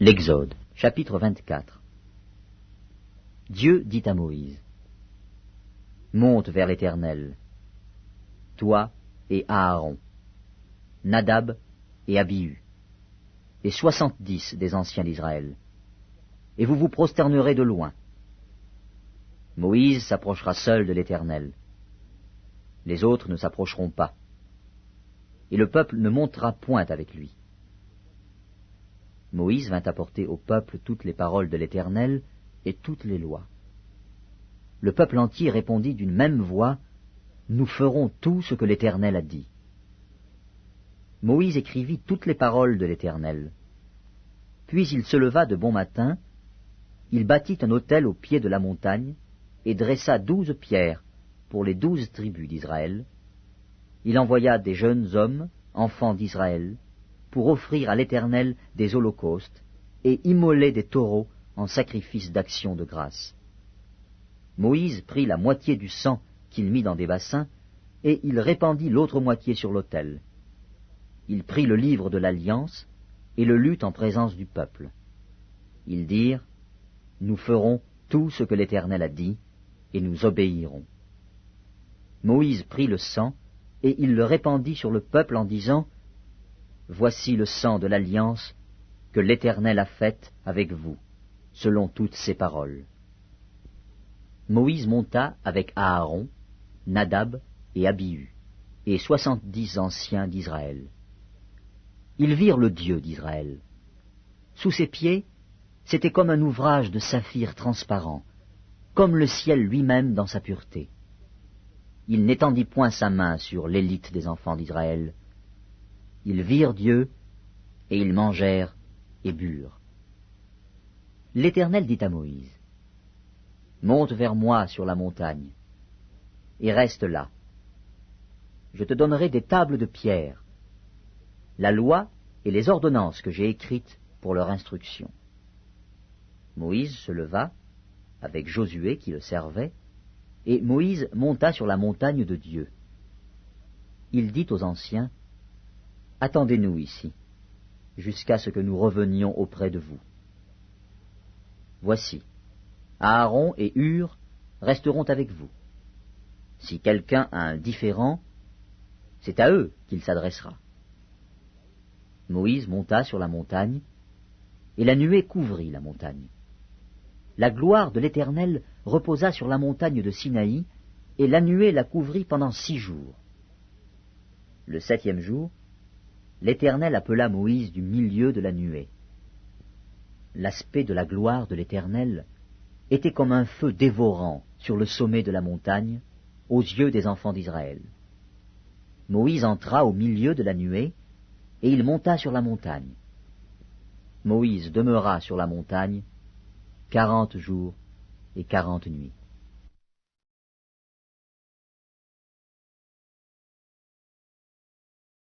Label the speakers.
Speaker 1: L'Exode, chapitre 24. Dieu dit à Moïse, « Monte vers l'Éternel, toi et Aaron, Nadab et Abihu, et 70 des anciens d'Israël, et vous vous prosternerez de loin. Moïse s'approchera seul de l'Éternel. Les autres ne s'approcheront pas, et le peuple ne montera point avec lui. » Moïse vint apporter au peuple toutes les paroles de l'Éternel et toutes les lois. Le peuple entier répondit d'une même voix, « Nous ferons tout ce que l'Éternel a dit. » Moïse écrivit toutes les paroles de l'Éternel. Puis il se leva de bon matin, il bâtit un autel au pied de la montagne, et dressa 12 pierres pour les 12 tribus d'Israël. Il envoya des jeunes hommes, enfants d'Israël, pour offrir à l'Éternel des holocaustes et immoler des taureaux en sacrifice d'action de grâce. Moïse prit la moitié du sang qu'il mit dans des bassins, et il répandit l'autre moitié sur l'autel. Il prit le livre de l'Alliance et le lut en présence du peuple. Ils dirent, « Nous ferons tout ce que l'Éternel a dit, et nous obéirons. » Moïse prit le sang, et il le répandit sur le peuple en disant, « Voici le sang de l'alliance que l'Éternel a faite avec vous, selon toutes ses paroles. » Moïse monta avec Aaron, Nadab et Abihu, et 70 anciens d'Israël. Ils virent le Dieu d'Israël. Sous ses pieds, c'était comme un ouvrage de saphir transparent, comme le ciel lui-même dans sa pureté. Il n'étendit point sa main sur l'élite des enfants d'Israël. Ils virent Dieu, et ils mangèrent et burent. L'Éternel dit à Moïse, « Monte vers moi sur la montagne, et reste là. Je te donnerai des tables de pierre, la loi et les ordonnances que j'ai écrites pour leur instruction. » Moïse se leva, avec Josué qui le servait, et Moïse monta sur la montagne de Dieu. Il dit aux anciens, « Attendez-nous ici, jusqu'à ce que nous revenions auprès de vous. Voici, Aaron et Hur resteront avec vous. Si quelqu'un a un différend, c'est à eux qu'il s'adressera. » Moïse monta sur la montagne, et la nuée couvrit la montagne. La gloire de l'Éternel reposa sur la montagne de Sinaï, et la nuée la couvrit pendant 6 jours. Le 7e jour, l'Éternel appela Moïse du milieu de la nuée. L'aspect de la gloire de l'Éternel était comme un feu dévorant sur le sommet de la montagne, aux yeux des enfants d'Israël. Moïse entra au milieu de la nuée, et il monta sur la montagne. Moïse demeura sur la montagne 40 jours et 40 nuits.